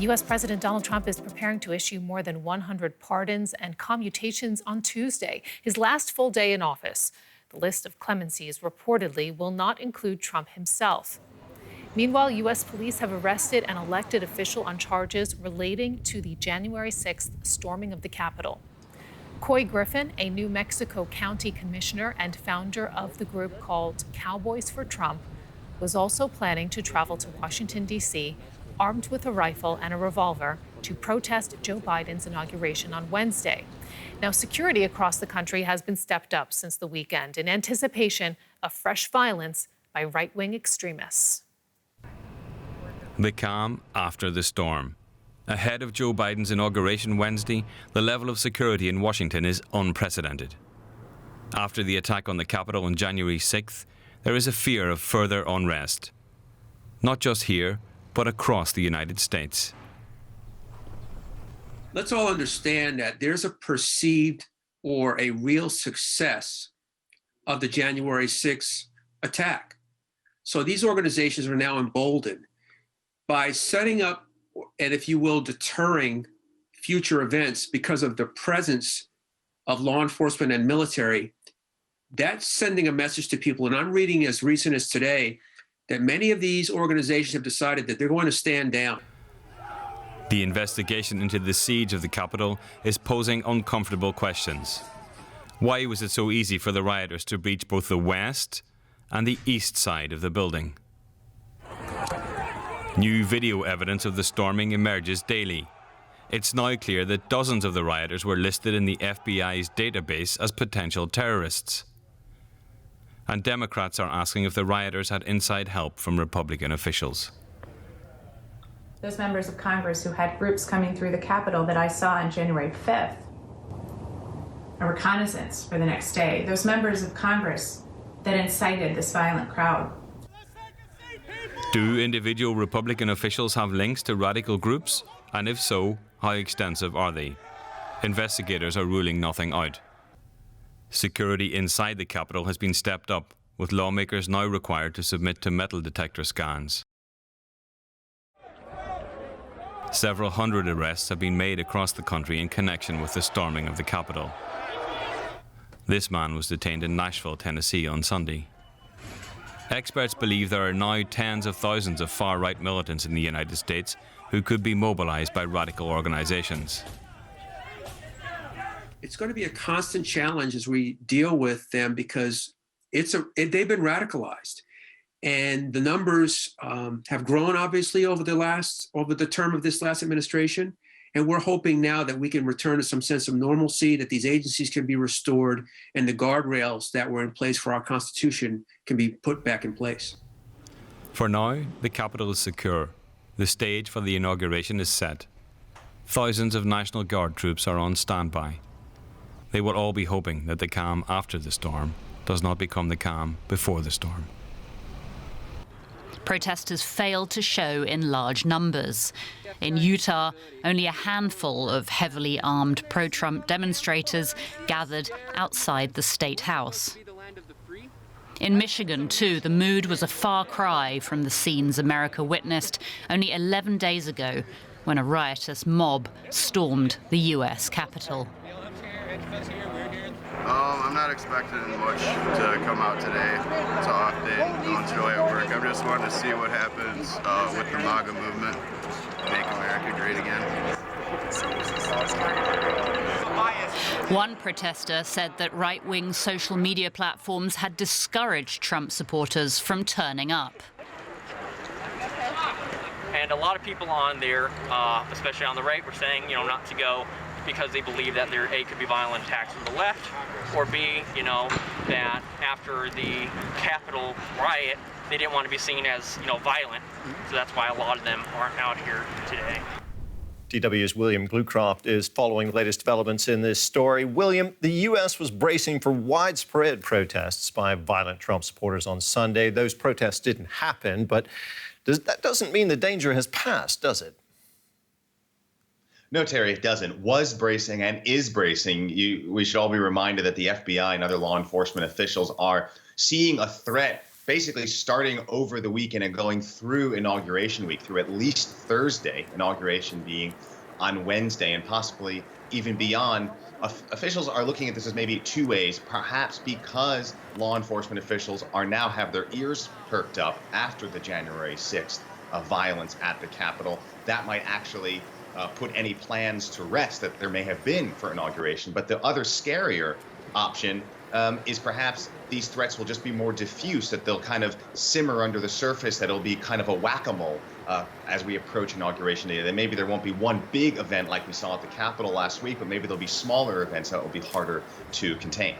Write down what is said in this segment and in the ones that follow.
U.S. President Donald Trump is preparing to issue more than 100 pardons and commutations on Tuesday, his last full day in office. The list of clemencies reportedly will not include Trump himself. Meanwhile, U.S. police have arrested an elected official on charges relating to the January 6th storming of the Capitol. Coy Griffin, a New Mexico County commissioner and founder of the group called Cowboys for Trump, was also planning to travel to Washington, D.C., armed with a rifle and a revolver to protest Joe Biden's inauguration on Wednesday. Now, security across the country has been stepped up since the weekend in anticipation of fresh violence by right-wing extremists. The calm after the storm. Ahead of Joe Biden's inauguration Wednesday, the level of security in Washington is unprecedented. After the attack on the Capitol on January 6th, there is a fear of further unrest. Not just here, but across the United States. Let's all understand that there's a perceived or a real success of the January 6th attack. So these organizations are now emboldened by setting up, and if you will, deterring future events because of the presence of law enforcement and military. That's sending a message to people. And I'm reading as recent as today that many of these organizations have decided that they're going to stand down. The investigation into the siege of the Capitol is posing uncomfortable questions. Why was it so easy for the rioters to breach both the west and the east side of the building? New video evidence of the storming emerges daily. It's now clear that dozens of the rioters were listed in the FBI's database as potential terrorists. And Democrats are asking if the rioters had inside help from Republican officials. Those members of Congress who had groups coming through the Capitol that I saw on January 5th, a reconnaissance for the next day, those members of Congress that incited this violent crowd. Do individual Republican officials have links to radical groups? And if so, how extensive are they? Investigators are ruling nothing out. Security inside the Capitol has been stepped up, with lawmakers now required to submit to metal detector scans. Several hundred arrests have been made across the country in connection with the storming of the Capitol. This man was detained in Nashville, Tennessee on Sunday. Experts believe there are now tens of thousands of far-right militants in the United States who could be mobilized by radical organizations. It's going to be a constant challenge as we deal with them because they've been radicalized. And the numbers have grown, obviously, over the term of this last administration. And we're hoping now that we can return to some sense of normalcy, that these agencies can be restored, and the guardrails that were in place for our Constitution can be put back in place. For now, the Capitol is secure. The stage for the inauguration is set. Thousands of National Guard troops are on standby. They will all be hoping that the calm after the storm does not become the calm before the storm. Protesters failed to show in large numbers. In Utah, only a handful of heavily armed pro-Trump demonstrators gathered outside the state house. In Michigan, too, the mood was a far cry from the scenes America witnessed only 11 days ago when a riotous mob stormed the U.S. Capitol. I'm not expecting much to come out today. It's an off day. I'm enjoy at work. I'm just wanting to see what happens with the MAGA movement. Make America great again. One protester said that right-wing social media platforms had discouraged Trump supporters from turning up. And a lot of people on there, especially on the right, were saying, not to go because they believe that there, A, could be violent attacks from the left, or B, that after the Capitol riot, they didn't want to be seen as, violent. So that's why a lot of them aren't out here today. DW's William Glucroft is following the latest developments in this story. William, the U.S. was bracing for widespread protests by violent Trump supporters on Sunday. Those protests didn't happen, but that doesn't mean the danger has passed, does it? No, Terry, it doesn't. Was bracing and is bracing. We should all be reminded that the FBI and other law enforcement officials are seeing a threat basically starting over the weekend and going through Inauguration Week, through at least Thursday, inauguration being on Wednesday, and possibly even beyond. Officials are looking at this as maybe two ways, perhaps because law enforcement officials are now have their ears perked up after the January 6th violence at the Capitol. That might actually put any plans to rest that there may have been for inauguration. But the other scarier option is perhaps these threats will just be more diffuse, that they'll kind of simmer under the surface, that it'll be kind of a whack-a-mole as we approach Inauguration Day. Then maybe there won't be one big event like we saw at the Capitol last week, but maybe there'll be smaller events that will be harder to contain.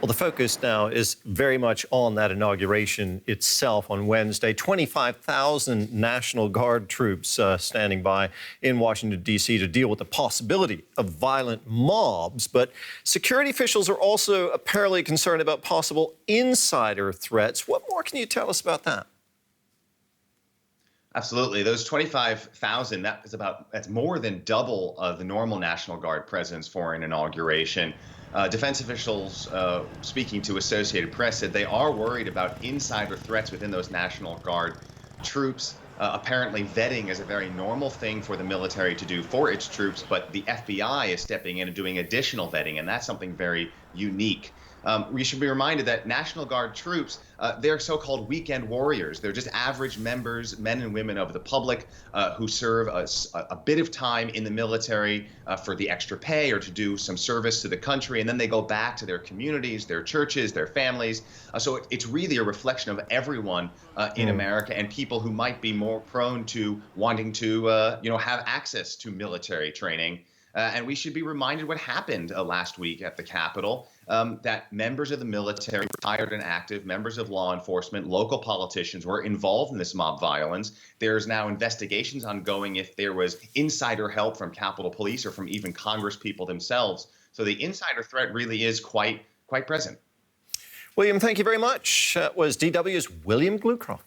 Well, the focus now is very much on that inauguration itself on Wednesday. 25,000 National Guard troops standing by in Washington, D.C. to deal with the possibility of violent mobs. But security officials are also apparently concerned about possible insider threats. What more can you tell us about that? Absolutely. Those 25,000, that's more than double the normal National Guard presence for an inauguration. Defense officials speaking to Associated Press said they are worried about insider threats within those National Guard troops. Apparently, vetting is a very normal thing for the military to do for its troops, but the FBI is stepping in and doing additional vetting, and that's something very unique. We should be reminded that National Guard troops, they're so-called weekend warriors. They're just average members, men and women of the public who serve a bit of time in the military for the extra pay or to do some service to the country, and then they go back to their communities, their churches, their families. So it's really a reflection of everyone in America, and people who might be more prone to wanting to have access to military training. And we should be reminded what happened last week at the Capitol, that members of the military, retired and active, members of law enforcement, local politicians were involved in this mob violence. There's now investigations ongoing if there was insider help from Capitol Police or from even Congress people themselves. So the insider threat really is quite present. William, thank you very much. That was DW's William Glucroft.